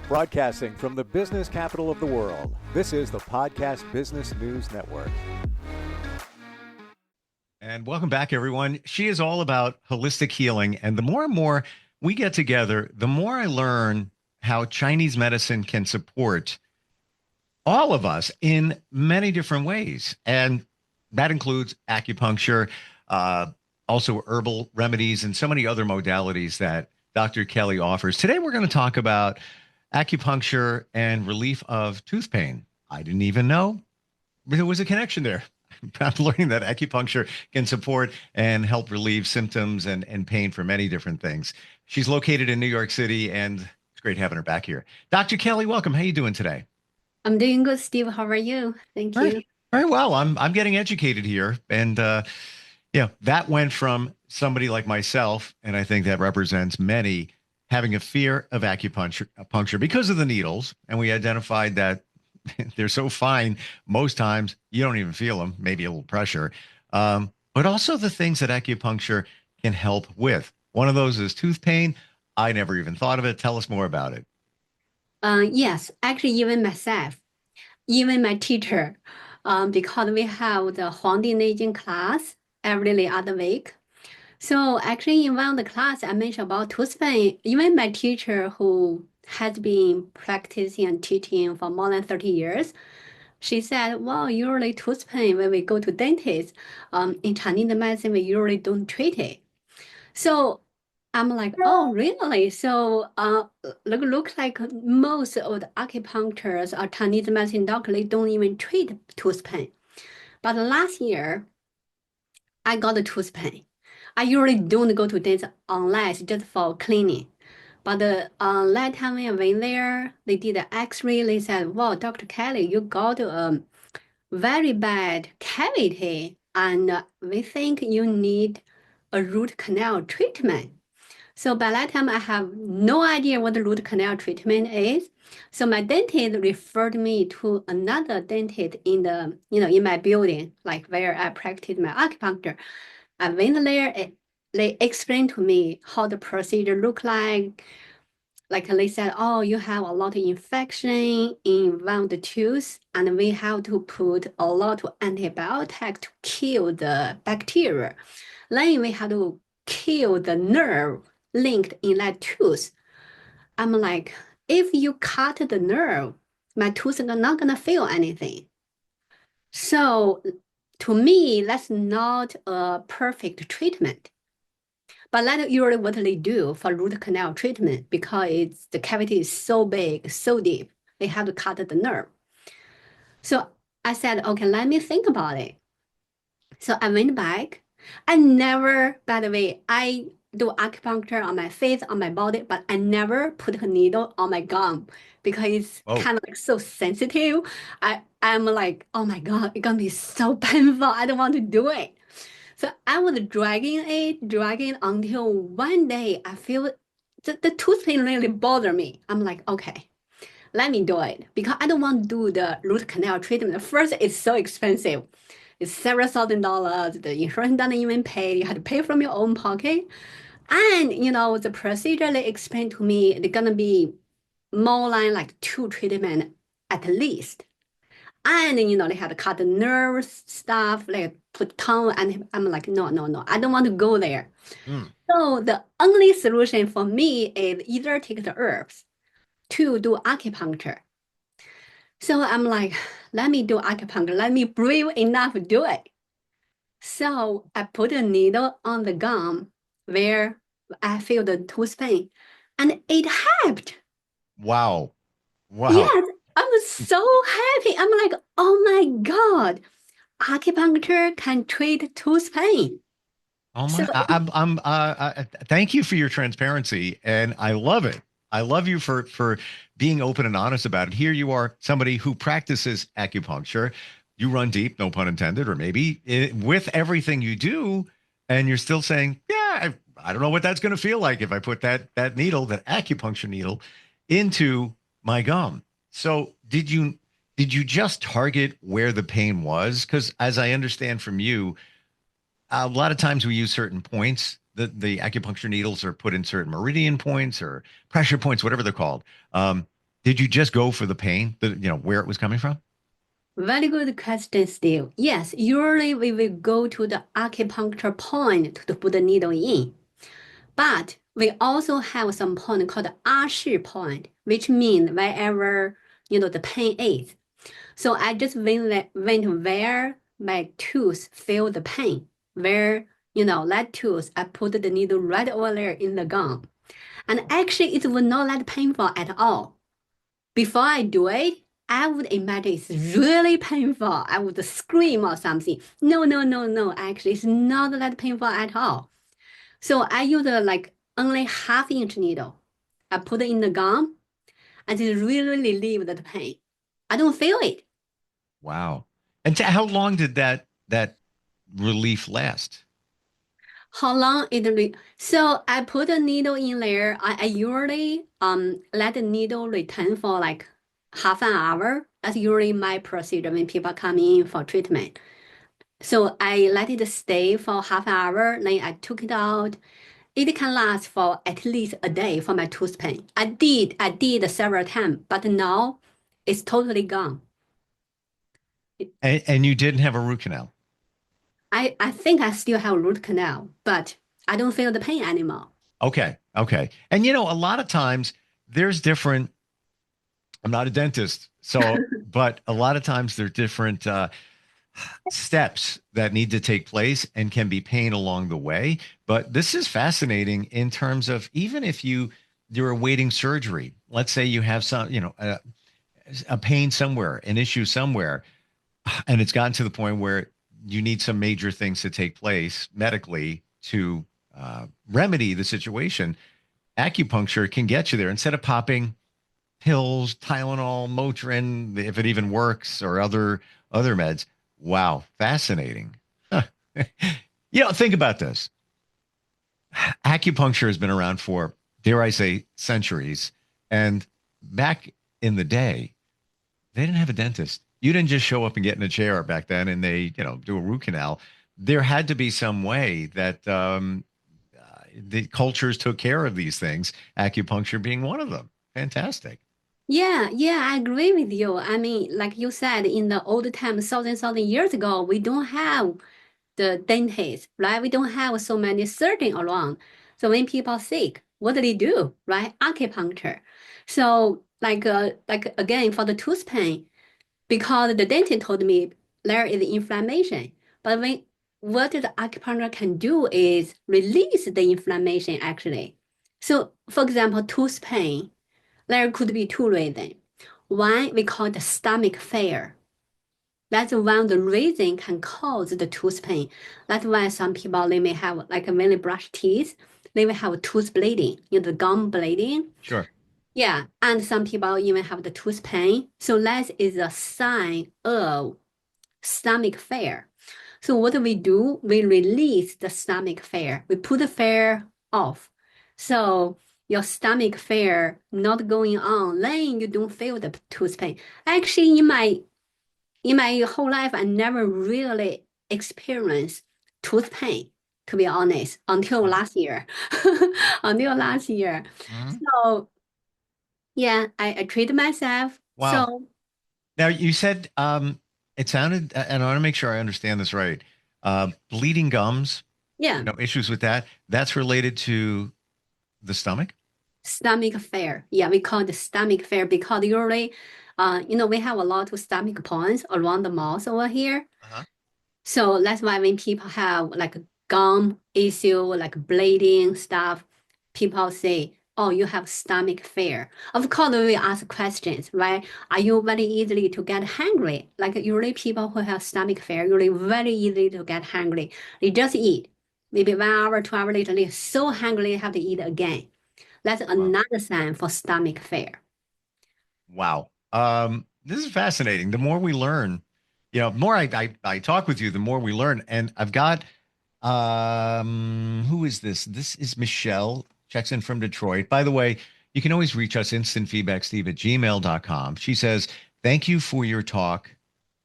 Broadcasting from the business capital of the world, this is the Podcast Business News Network. And welcome back, everyone. She is all about holistic healing. And the more and more we get together, the more I learn how Chinese medicine can support all of us in many different ways. And that includes acupuncture, also herbal remedies, and so many other modalities that Dr. Kelly offers. Today, we're going to talk about acupuncture and relief of tooth pain. I didn't even know there was a connection there. I'm learning that acupuncture can support and help relieve symptoms and pain for many different things. She's located in New York City, and it's great having her back here. Dr. Kelly, welcome. How are you doing today? I'm doing good, Steve. How are you? Thank you. Very well. I'm getting educated here, and that went from somebody like myself, and I think that represents many having a fear of acupuncture because of the needles, and we identified that they're so fine most times you don't even feel them, maybe a little pressure, but also the things that acupuncture can help with. One of those is tooth pain. I never even thought of it. Tell us more about it. Yes, actually, even myself, even my teacher, because we have the Huangdi Neijing class every other week. So actually, in one of the class, I mentioned about tooth pain. Even my teacher, who has been practicing and teaching for more than 30 years, she said, well, usually tooth pain, when we go to dentist, in Chinese medicine, we usually don't treat it. So I'm like, oh, really? So look like most of the acupuncturists or Chinese medicine doctors, they don't even treat tooth pain. But last year, I got a tooth pain. I usually don't go to dentist unless just for cleaning. But last time I went there, they did an X-ray. They said, "Wow, Dr. Kelly, you got a very bad cavity, and we think you need a root canal treatment." So by that time, I have no idea what the root canal treatment is. So my dentist referred me to another dentist in my building, like where I practice my acupuncture. I went there, they explained to me how the procedure look like. Like they said, oh, you have a lot of infection in one of the tooth, and we have to put a lot of antibiotic to kill the bacteria. Then we have to kill the nerve linked in that tooth. I'm like, if you cut the nerve, my tooth is not gonna feel anything. So to me, that's not a perfect treatment. But that's usually what they do for root canal treatment because the cavity is so big, so deep, they have to cut the nerve. So I said, okay, let me think about it. So I went back. I never, by the way, I do acupuncture on my face, on my body, but I never put a needle on my gum because it's kind of like so sensitive. I'm like, oh my God, it's gonna be so painful. I don't want to do it. So I was dragging until one day I feel the tooth pain really bother me. I'm like, okay, let me do it because I don't want to do the root canal treatment. First, it's so expensive. It's several $1,000s. The insurance doesn't even pay. You have to pay from your own pocket. And, the procedure they explained to me, they're going to be more like 2 treatments at least. And, they had to cut the nerve stuff, like put tongue. And I'm like, no, I don't want to go there. So the only solution for me is either take the herbs to do acupuncture. So I'm like, let me do acupuncture. Let me brave enough to do it. So I put a needle on the gum where I feel the tooth pain, and it helped. Wow. Yes, I was so happy. I'm like, oh my God, acupuncture can treat tooth pain. Oh my! Thank you for your transparency, and I love it. I love you for being open and honest about it. Here you are, somebody who practices acupuncture. You run deep, no pun intended, or maybe with everything you do, and you're still saying, "Yeah, I don't know what that's going to feel like if I put that needle, that acupuncture needle, into my gum." So did you just target where the pain was? Because as I understand from you, a lot of times we use certain points. The acupuncture needles are put in certain meridian points or pressure points, whatever they're called. Did you just go for the pain, where it was coming from? Very good question, Steve. Yes, usually we will go to the acupuncture point to put the needle in. But we also have some point called the ashi point, which means wherever, the pain is. So I just went where my tooth feel the pain, where, that tooth, I put the needle right over there in the gum. And actually, it was not that painful at all. Before I do it, I would imagine it's really painful. I would scream or something. No, no, no, no. Actually, it's not that painful at all. So I use like only half-inch needle. I put it in the gum and it really relieve the pain. I don't feel it. Wow. And how long did that relief last? How long so I put a needle in there. I usually let the needle return for like half an hour. That's usually my procedure when people come in for treatment. So I let it stay for half an hour, then I took it out. It can last for at least a day for my tooth pain. I did several times, but now it's totally gone. And you didn't have a root canal. I think I still have root canal, but I don't feel the pain anymore. Okay. Okay. And a lot of times there's different, I'm not a dentist, but a lot of times there's different steps that need to take place and can be pain along the way. But this is fascinating in terms of even if you're awaiting surgery, let's say you have some, a pain somewhere, an issue somewhere, and it's gotten to the point where you need some major things to take place medically to remedy the situation. Acupuncture can get you there instead of popping pills, Tylenol, Motrin, if it even works, or other meds. Wow, fascinating. Huh. Think about this. Acupuncture has been around for, dare I say, centuries. And back in the day, they didn't have a dentist. You didn't just show up and get in a chair back then and they, do a root canal. There had to be some way that the cultures took care of these things, acupuncture being one of them. Fantastic. Yeah, yeah, I agree with you. I mean, like you said, in the old times, thousand years ago, we don't have the dentist, right? We don't have so many surgeons around. So when people are sick, what do they do, right? Acupuncture. So like again for the tooth pain, because the dentist told me there is inflammation. But what the acupuncture can do is release the inflammation actually. So for example, tooth pain, there could be two reasons. One, we call the stomach fare. That's one of the reason can cause the tooth pain. That's why some people, they may have, like when they brush teeth, they will have tooth bleeding, the gum bleeding. Sure. Yeah, and some people even have the tooth pain. So that is a sign of stomach fare. So what do? We release the stomach fare. We put the fare off. So your stomach fare not going on, then you don't feel the tooth pain. Actually, in my whole life, I never really experienced tooth pain, to be honest, until last year. Until last year. Mhm. So yeah, I treat myself. Wow. So Now you said it sounded, and I want to make sure I understand this right. Bleeding gums, yeah, issues with that. That's related to the stomach. stomach fare. Yeah, we call it stomach fare because usually, we have a lot of stomach points around the mouth over here. Uh-huh. So that's why when people have like gum issue, like bleeding stuff, people say, "Oh, you have stomach fare." Of course, we ask questions, right? Are you very easily to get hungry? Like usually people who have stomach fare, usually very easy to get hungry. They just eat. Maybe 1 hour, 2 hours later, they're so hungry they have to eat again. That's Wow. another sign for stomach fare. Wow. This is fascinating. The more we learn, the more I talk with you, the more we learn. And I've got who is this? This is Michelle, checks in from Detroit. By the way, you can always reach us instantfeedbacksteve@gmail.com. She says, thank you for your talk.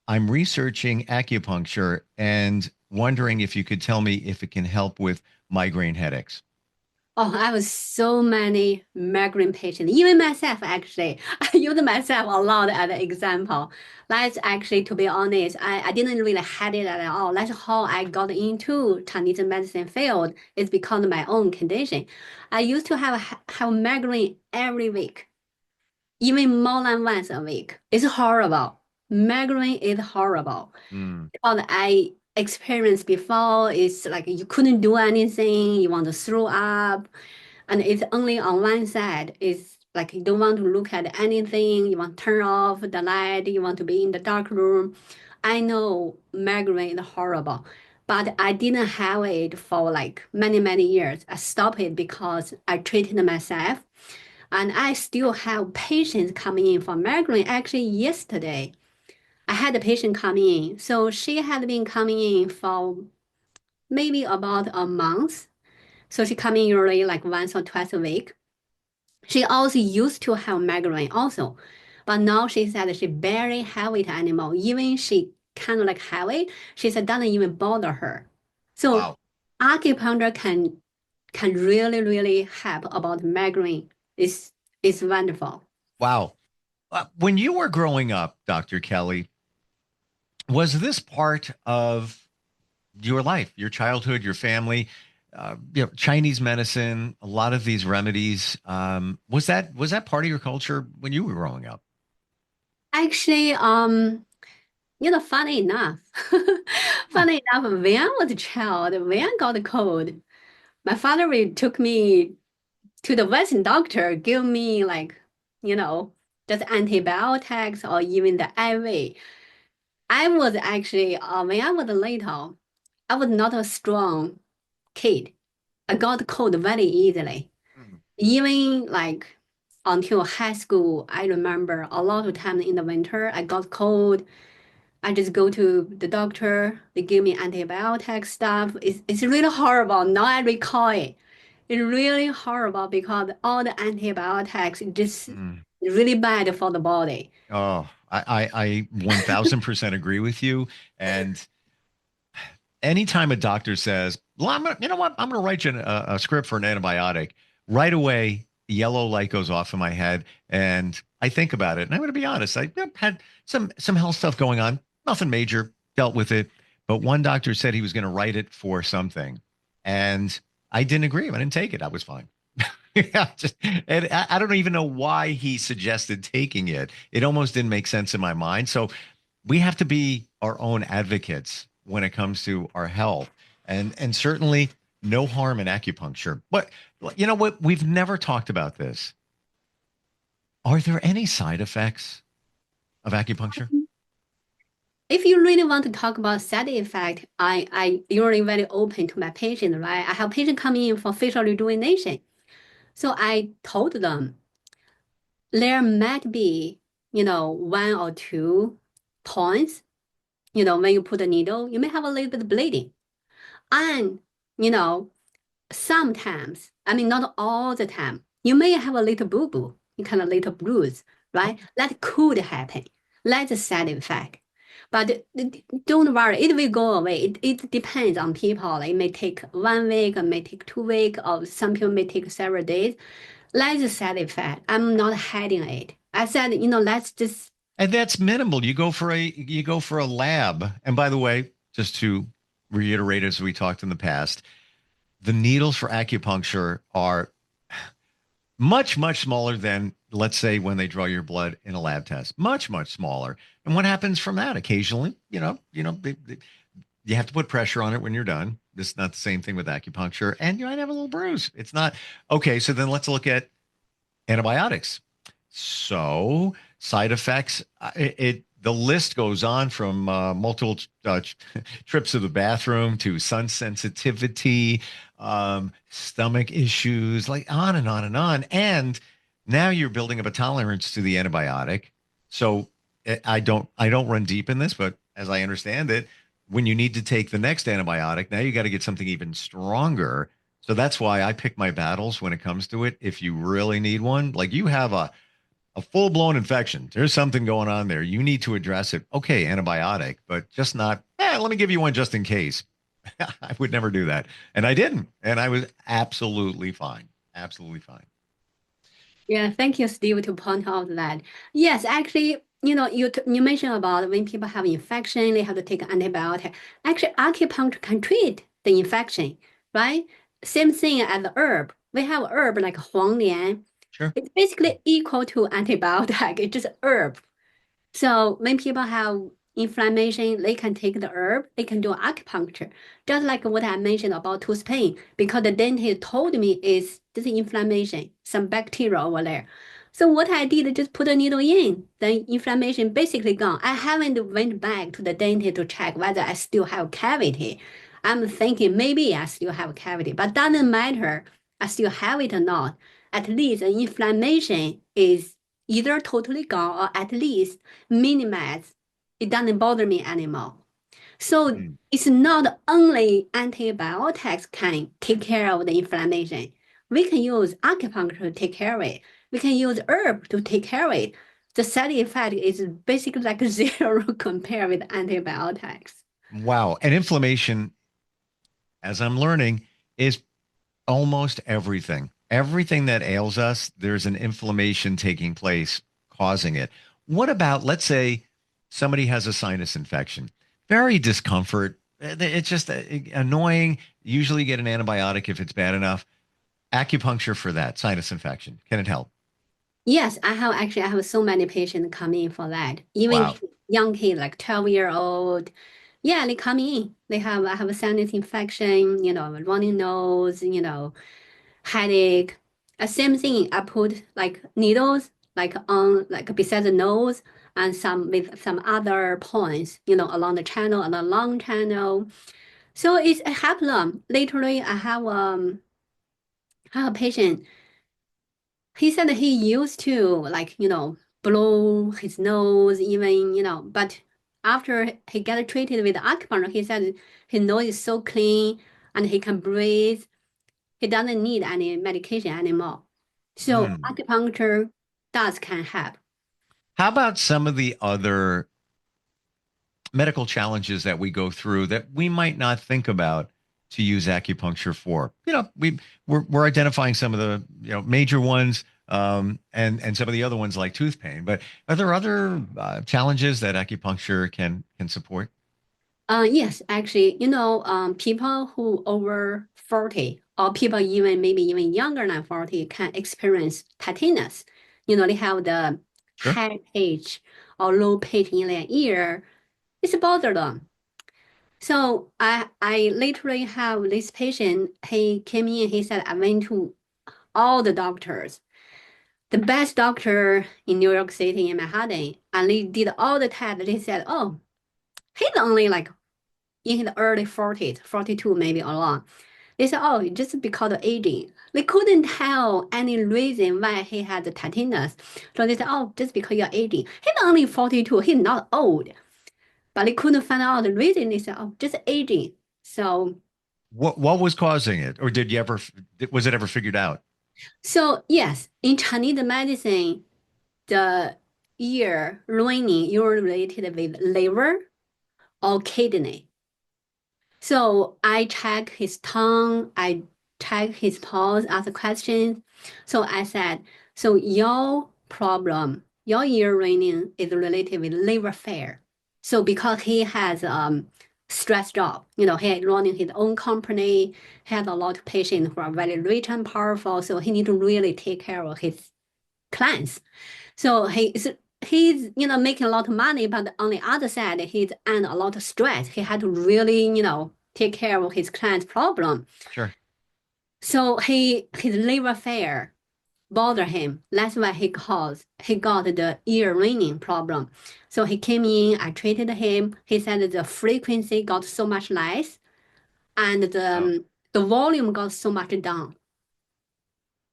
I'm researching acupuncture and wondering if you could tell me if it can help with migraine headaches. Oh, I have so many migraine patients. Even myself, actually, I use myself a lot as an example. That's actually, to be honest, I didn't really had it at all. That's how I got into Chinese medicine field. It's because of my own condition. I used to have migraine every week, even more than once a week. It's horrible. Migraine is horrible. Mm, What I experienced before is like you couldn't do anything, you want to throw up, and it's only on one side. It's like you don't want to look at anything, you want to turn off the light, you want to be in the dark room. I know migraine is horrible, but I didn't have it for like many, many years. I stopped it because I treated myself, and I still have patients coming in for migraine. Actually, yesterday, I had a patient coming in. So she had been coming in for maybe about a month. So she come in usually like once or twice a week. She also used to have migraine also, but now she said she barely have it anymore. Even she kind of like have it, she said doesn't even bother her. So wow. acupuncture can really really help about migraine. It's wonderful. Wow. When you were growing up, Dr. Kelly, was this part of your life, your childhood, your family? Chinese medicine, a lot of these remedies. Was that part of your culture when you were growing up? Actually, funny enough, Hmm. funny enough, when I was a child, when I got a cold, my father really took me to the Western doctor, give me like, you know, just antibiotics or even the IV. I was actually, when I was little, I was not a strong kid. I got cold very easily. Hmm. Even like until high school, I remember a lot of times in the winter, I got cold. I just go to the doctor. They give me antibiotic stuff. It's really horrible. Now I recall it. It's really horrible because all the antibiotics just Hmm. really bad for the body. Oh, I 1000% agree with you. And anytime a doctor says, well, you know what? I'm going to write you a script for an antibiotic right away. Yellow light goes off in my head, and I think about it. And I'm going to be honest. I had some health stuff going on, nothing major, dealt with it. But one doctor said he was going to write it for something, and I didn't agree. I didn't take it. I was fine. Yeah, and I don't even know why he suggested taking it. It almost didn't make sense in my mind. So we have to be our own advocates when it comes to our health, and certainly no harm in acupuncture. But you know what? We've never talked about this. Are there any side effects of acupuncture? If you really want to talk about side effect, I usually very open to my patients, right? I have patients coming in for facial rejuvenation. So I told them there might be, one or two points, when you put the needle, you may have a little bit of bleeding. And, you know, sometimes, I mean, not all the time, you may have a little boo-boo, you kind of little bruise, right? That could happen. That's a side effect. But don't worry, it will go away. It depends on people. It may take 1 week, it may take 2 weeks, or some people may take several days. That's a side effect. I'm not hiding it. I said, let's just. And that's minimal. You go for a lab. And by the way, just to reiterate, as we talked in the past, the needles for acupuncture are much, much smaller than, let's say, when they draw your blood in a lab test. Much, much smaller. And what happens from that? Occasionally, you have to put pressure on it when you're done. This is not the same thing with acupuncture, and you might have a little bruise. It's not okay. So then let's look at antibiotics. So side effects, the list goes on from multiple trips to the bathroom to sun sensitivity, stomach issues, like on and on and on. And now you're building up a tolerance to the antibiotic. So I don't run deep in this, but as I understand it, when you need to take the next antibiotic, now you got to get something even stronger. So that's why I pick my battles when it comes to it. If you really need one, like you have a full blown infection, there's something going on there. You need to address it. Okay, antibiotic, but just not, let me give you one just in case. I would never do that. And I didn't. And I was absolutely fine. Absolutely fine. Yeah, thank you, Steve, to point out that. Yes, actually, you mentioned about when people have infection, they have to take antibiotic. Actually, acupuncture can treat the infection, right? Same thing as the herb. We have herb like huanglian. Sure. It's basically equal to antibiotic. It's just herb. So when people have inflammation, they can take the herb, they can do acupuncture. Just like what I mentioned about tooth pain, because the dentist told me is this inflammation, some bacteria over there. So what I did, just put a needle in, the inflammation basically gone. I haven't went back to the dentist to check whether I still have cavity. I'm thinking maybe I still have cavity, but doesn't matter. I still have it or not. At least the inflammation is either totally gone or at least minimize. It doesn't bother me anymore. So Mm. it's not only antibiotics can take care of the inflammation. We can use acupuncture to take care of it. We can use herb to take care of it. The side effect is basically like zero compared with antibiotics. Wow. And inflammation, as I'm learning, is almost everything. Everything that ails us, there's an inflammation taking place causing it. What about, let's say, somebody has a sinus infection? Very discomfort. It's just annoying. Usually get an antibiotic if it's bad enough. Acupuncture for that sinus infection. Can it help? Yes, I have so many patients come in for that. Even Wow. young kids like 12-year-old. Yeah, they come in. I have a sinus infection, running nose, headache. Same thing. I put like needles like on like beside the nose and some with some other points, along the channel and the lung channel. So it helps them. Literally, I have a patient. He said that he used to like, blow his nose even, but after he got treated with acupuncture, he said his nose is so clean and he can breathe. He doesn't need any medication anymore. So Mm. acupuncture does can help. How about some of the other medical challenges that we go through that we might not think about to use acupuncture for? We're identifying some of the major ones, and some of the other ones like tooth pain. But are there other challenges that acupuncture can support? Yes, actually, people who over 40 or people even maybe even younger than 40 can experience tinnitus. They have the Sure. high pitch or low pitch in their ear. It's bother them. So I literally have this patient. He came in. He said, I went to all the doctors, the best doctor in New York City in Manhattan, and they did all the tests. They said, oh, he's only like in his early 40s, 42 maybe or long. They said, oh, just because of aging. They couldn't tell any reason why he had the tinnitus. So they said, oh, just because you're aging. He's only 42. He's not old. But they couldn't find out the reason. They said, oh, just aging. So, What was causing it, or did you ever was it ever figured out? so yes, in Chinese medicine, the ear lining usually related with liver or kidney. So I check his tongue, I check his pulse, ask questions. So I said, so your problem, your ear ringing is related with liver failure. So because he has stress job, he running his own company, he has a lot of patients who are very rich and powerful. So he need to really take care of his clients. So he's making a lot of money, but on the other side, he's under a lot of stress. He had to really take care of his client's problem. Sure. So his liver failure bother him. That's why he got the ear ringing problem. So he came in, I treated him. He said the frequency got so much less and Oh. the volume got so much down.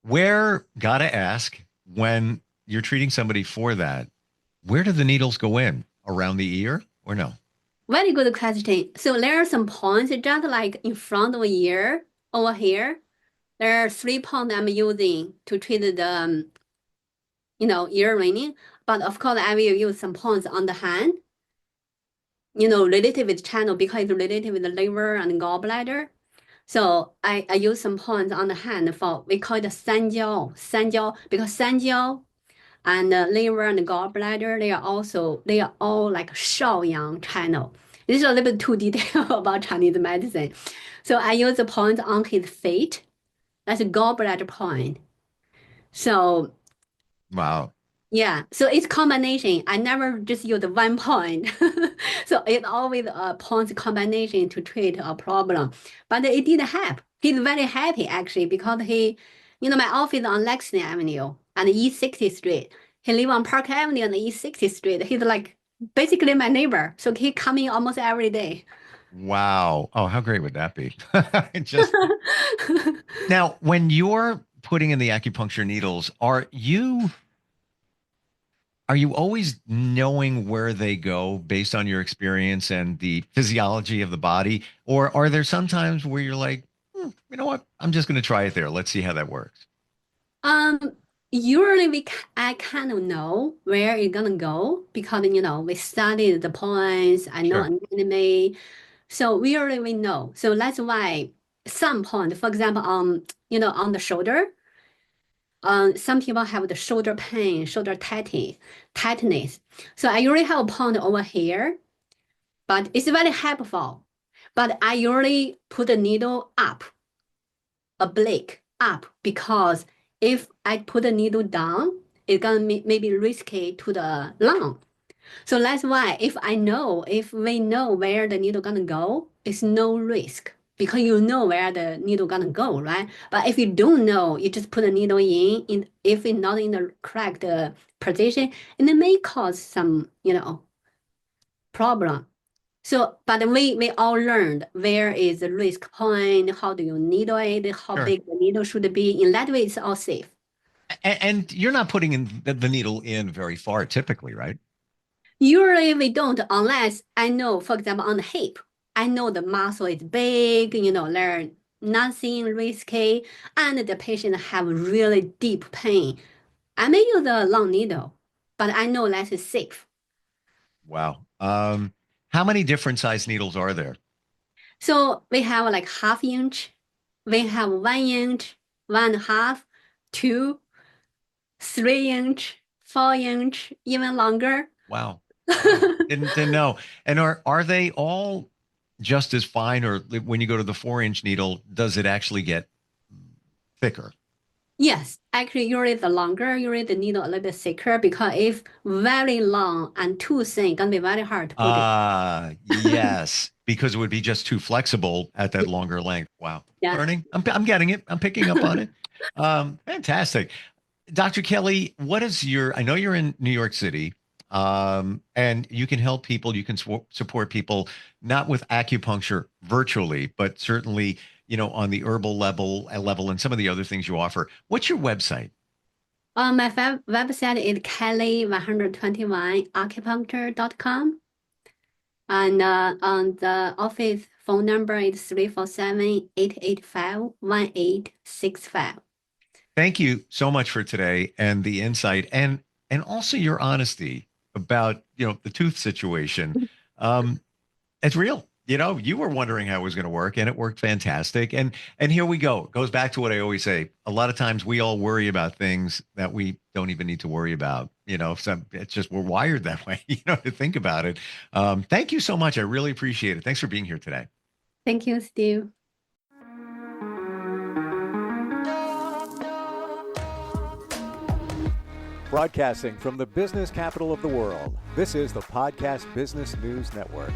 Where, gotta ask, when you're treating somebody for that, where do the needles go in? Around the ear or no? Very good question. So there are some points just like in front of ear over here. There are 3 points I'm using to treat the ear ringing. But of course, I will use some points on the hand. related with channel because it's related with the liver and gallbladder. So I use some points on the hand for, we call it sanjiao, because sanjiao and the liver and the gallbladder, they are all like Shaoyang channel. This is a little bit too detailed about Chinese medicine. So I use the point on his feet. That's a gallbladder point. So Wow. yeah, so it's combination. I never just use the one point. So it's always a point combination to treat a problem. But it did help. He's very happy actually because my office on Lexington Avenue and East 60th Street. He live on Park Avenue and East 60th Street. He's like basically my neighbor. So he coming almost every day. Wow. Oh, how great would that be? Just now, when you're putting in the acupuncture needles, are you always knowing where they go based on your experience and the physiology of the body? Or are there some times where you're like, you know what? I'm just going to try it there. Let's see how that works. Um, Usually I kind of know where it's gonna go because we studied the points. I know Sure. anatomy, so we know. So that's why some point, for example, on the shoulder, some people have the shoulder pain, shoulder tightness. So I usually have a point over here, but it's very helpful. But I usually put the needle up, a blade up, because if I put the needle down, it's gonna maybe risky to the lung. So that's why if we know where the needle gonna go, it's no risk because you know where the needle gonna go, right? But if you don't know, you just put the needle in if it's not in the correct position, and it may cause some, problem. So, but we all learned where is the risk point, how do you needle it, how Sure. big the needle should be. In that way, it's all safe. And you're not putting in the needle in very far typically, right? Usually we don't unless I know, for example, on the hip, I know the muscle is big, there's nothing risky, and the patient have really deep pain. I may use a long needle, but I know that is safe. Wow. How many different size needles are there? So we have like half inch, we have 1 inch, 1.5, 2, 3 inch, 4 inch, even longer. Wow. Wow. Didn't know. And are they all just as fine, or when you go to the 4-inch needle, does it actually get thicker? Yes, actually, usually the longer, usually the needle a little bit thicker because if very long and too thin, gonna be very hard to put it. Yes, because it would be just too flexible at that longer length. Wow. Yeah. Learning. I'm getting it. I'm picking up on it. Fantastic. Dr. Kelly, I know you're in New York City, and you can help people, you can support people, not with acupuncture virtually, but certainly, on the herbal level and some of the other things you offer. What's your website? My website is kelly121acupuncture.com. And on the office phone number is 347-885-1865. Thank you so much for today and the insight and also your honesty about, the tooth situation. Um, it's real. You were wondering how it was going to work, and it worked fantastic. And here we go. It goes back to what I always say. A lot of times we all worry about things that we don't even need to worry about. It's just we're wired that way, to think about it. Thank you so much. I really appreciate it. Thanks for being here today. Thank you, Steve. Broadcasting from the business capital of the world, this is the Podcast Business News Network.